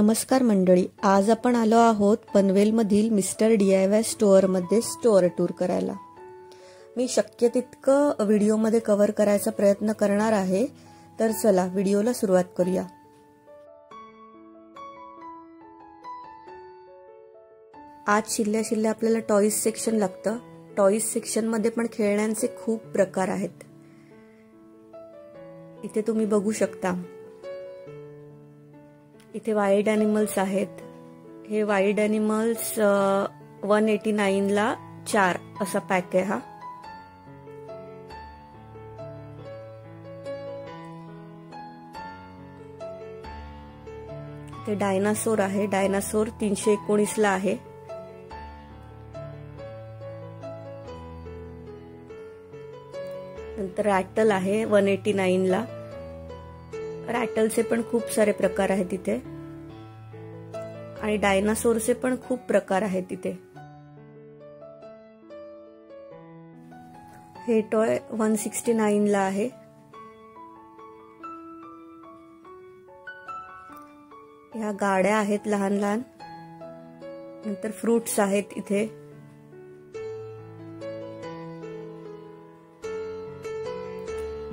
नमस्कार मंडळी, आज आपण आलो आहोत पनवेलमधील मिस्टर DIY स्टोअरमध्ये स्टोअर टूर करायला। मी शक्य तितकं व्हिडिओमध्ये कव्हर करायचा प्रयत्न करणार आहे, तर चला व्हिडिओला सुरुवात करूया। आज शिल्ल्या आपल्याला टॉयज सेक्शन लागतं। टॉयज सेक्शन मध्ये पण खेळण्यांचे खूप प्रकार आहेत। इथे तुम्ही बघू शकता, इथे वाइल्ड एनिमल्स आहेत। हे वाइल्ड एनिमल्स 189 ला 4 असा पॅक आहे हा। ते डायनासोर आहे, डायनासोर 319 ला आहे। नंतर रॅटल आहे 189 ला। रॅटलचे पण खूप सारे प्रकार आहेत इथे, आणि डायनासोरचे पण खूप प्रकार आहेत इथे। हे टॉय 169 ला आहे। ह्या गाड्या आहेत लहान लहान। नंतर फ्रुट्स आहेत इथे।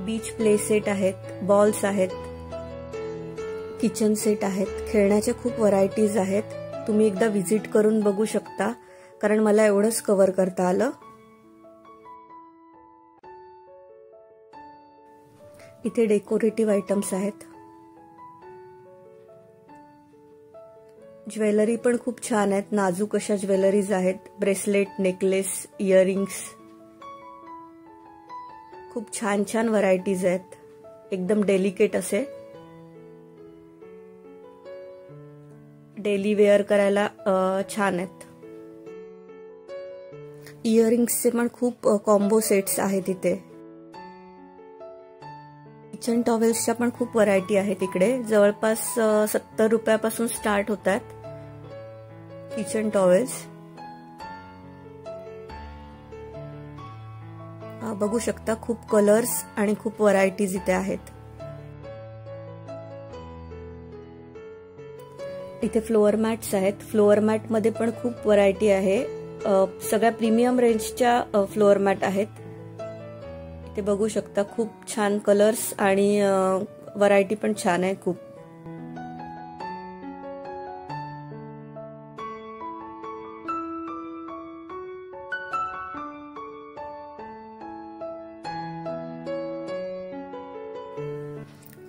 बीच प्ले सेट आहेत, बॉल्स आहेत, किचन सेट आहेत। खेळण्याचे खूप व्हरायटीज आहेत। तुम्ही एकदा व्हिजिट करून बघू शकता, कारण मला एवढंच कव्हर करता आलं। इथे डेकोरेटिव्ह आयटम्स आहेत। ज्वेलरी पण खूप छान आहेत, नाजूक अशा ज्वेलरीज आहेत। ब्रेसलेट, नेकलेस, इयरिंग्स, खूप छान छान व्हरायटीज आहेत, एकदम डेलिकेट असे। डेली वेअर करायला छान आहेत। इयरिंग्सचे पण खूप कॉम्बो सेट्स आहेत इथे। किचन टॉवेल्सच्या पण खूप व्हरायटी आहेत इकडे। जवळपास 70 रुपयापासून स्टार्ट होतात किचन टॉवेल्स। बघू शकता, खूप कलर्स आणि खूप व्हरायटीज इथे आहेत। इथे फ्लोअर मॅट्स आहेत। फ्लोअर मॅट मध्ये पण खूप व्हरायटी आहे। सगळ्या प्रीमियम रेंजच्या फ्लोअर मॅट आहेत। इथे बघू शकता, खूप छान कलर्स आणि व्हरायटी पण छान आहे खूप।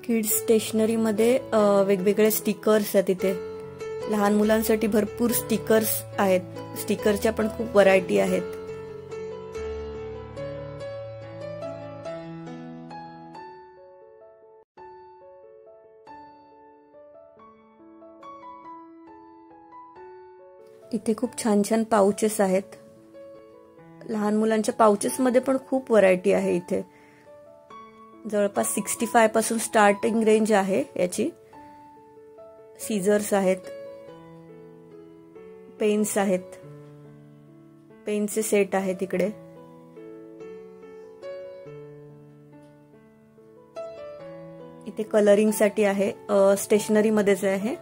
किड्स स्टेशनरी मध्ये वेगवेगळे स्टिकर्स आहेत इथे। लहान मुलांसाठी भरपूर स्टिकर्स आहेत। स्टिकरच्या पण खूप व्हरायटी आहेत। इथे खूप छान छान पाउचेस आहेत। लहान मुलांच्या पाउचेस मध्ये पण खूप व्हरायटी आहे इथे। जवळपास 65 पासून स्टार्टिंग रेंज आहे याची। सीझर्स आहेत, पेन्स आहेत, पेनचे सेट आहेत इकडे। इथे कलरिंग साठी आहे, स्टेशनरी मध्येच आहे।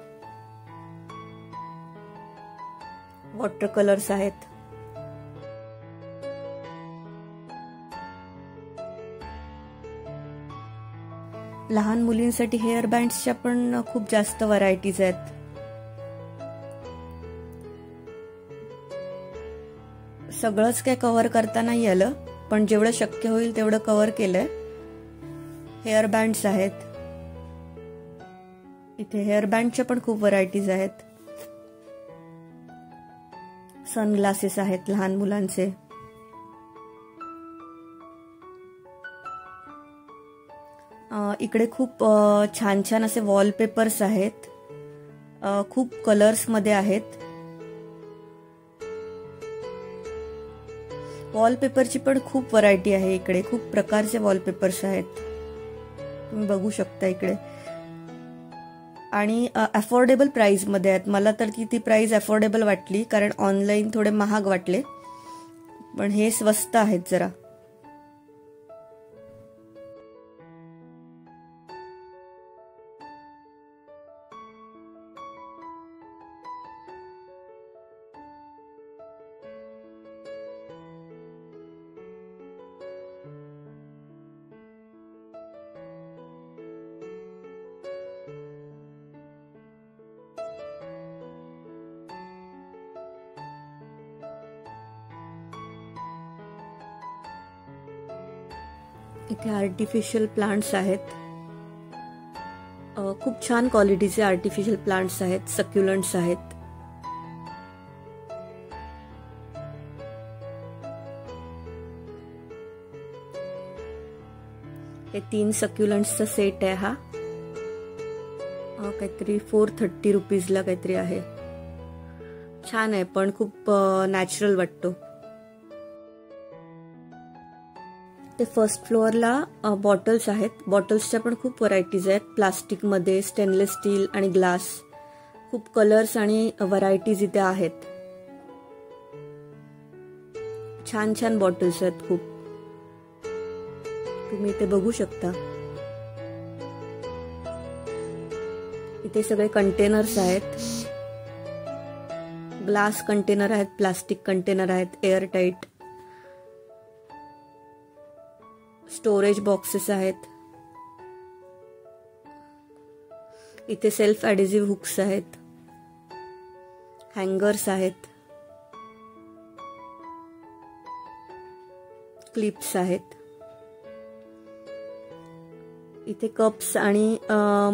वॉटर कलर्स आहेत। लहान मुलींसाठी हेअर बँड्सच्या पण खूप जास्त व्हरायटीज आहेत। सगळंच काय कव्हर करता नाही आलं, पण जेवढं शक्य होईल तेवढं कव्हर केलंय। हेअर बँड्स आहेत इथे। हेअर बँडच्या पण खूप व्हरायटीज आहेत। सनग्लासेस आहेत लहान मुलांचे। इकडे खूप छान छान असे वॉलपेपर्स आहेत। खूप कलर्स मध्ये आहेत। वॉलपेपरची पण खूप व्हरायटी आहे इकडे। खूप प्रकारचे वॉलपेपर्स आहेत, तुम्ही बघू शकता इकडे। आणि अफोर्डेबल प्राइस मध्ये आहेत। मला तर ती प्राइस अफोर्डेबल वाटली, कारण ऑनलाईन थोडे महाग वाटले, पण हे स्वस्त आहेत जरा। इथे आर्टिफिशियल प्लांट्स आहेत, खूप छान क्वालिटीचे आर्टिफिशियल प्लांट्स आहेत, सक्युलंट्स आहेत। हे 3 सक्युलंट्सचा सेट आहे हा, काहीतरी 430 रुपीजला काहीतरी आहे। छान आहे, पण खूप नॅचरल वाटतो। ते फर्स्ट फ्लोअरला बॉटल्स आहेत, बॉटल्सच्या पण खूप व्हरायटीज आहेत, प्लास्टिक मध्ये, स्टेनलेस स्टील आणि ग्लास। खूप कलर्स आणि व्हरायटीज इथे आहेत। छान छान बॉटल्स आहेत खूप, तुम्ही इथे बघू शकता। इथे सगळे कंटेनर्स आहेत, ग्लास कंटेनर आहेत, प्लास्टिक कंटेनर आहेत, एअर टाइट। स्टोरेज बॉक्सेस आहेत, इथे सेल्फ ॲडेसिव्ह हुक्स आहेत, हँगर्स आहेत, क्लिप्स आहेत। इथे कप्स आणि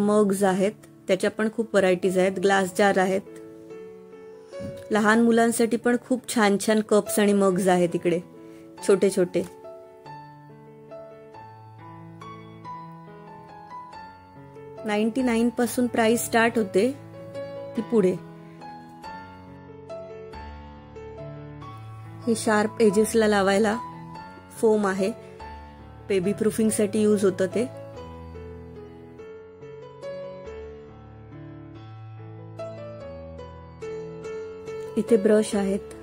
मग्स आहेत, त्याच्या पण खूप व्हरायटीज आहेत, ग्लास जार आहेत। लहान मुलांसाठी पण खूप छान छान कप्स आणि मग्स आहेत इकडे, छोटे छोटे। $99 पासून प्राइस स्टार्ट होते ती पुढे। हे शार्प एजेसला लावायला फोम आहे, बेबी प्रूफिंग साठी यूज होतं ते। इथे ब्रश आहेत,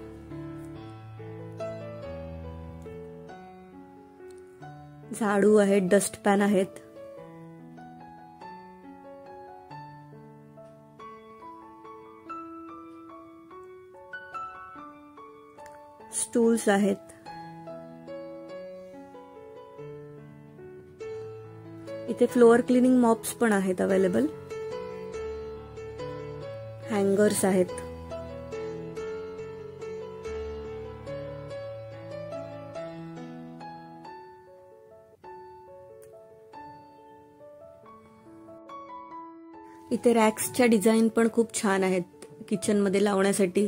झाडू आहेत, डस्टपॅन आहेत, स्टूल्स आहेत, इथे फ्लोअर क्लिनिंग मॉप्स पण आहेत अवेलेबल, हँगर्स आहेत। इथे रॅक्सच्या डिझाईन पण खूप छान आहेत किचन मध्ये लावण्यासाठी।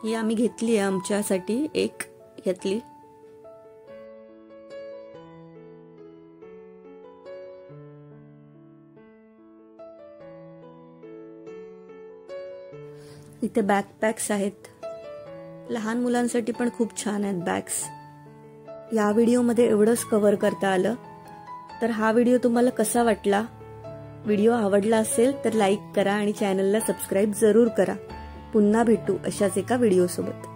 ही आम्ही घेतली आहे आमच्यासाठी, एक घेतली। इथे बॅकपॅक्स आहेत, लहान मुलांसाठी पण खूप छान आहेत बॅग्स। या व्हिडिओमध्ये एवढंच कव्हर करता आलं, तर हा व्हिडिओ तुम्हाला कसा वाटला? व्हिडिओ आवडला असेल तर लाईक करा आणि चॅनलला सबस्क्राईब जरूर करा। पुन्हा भेटू अशाच एका व्हिडिओ सोबत।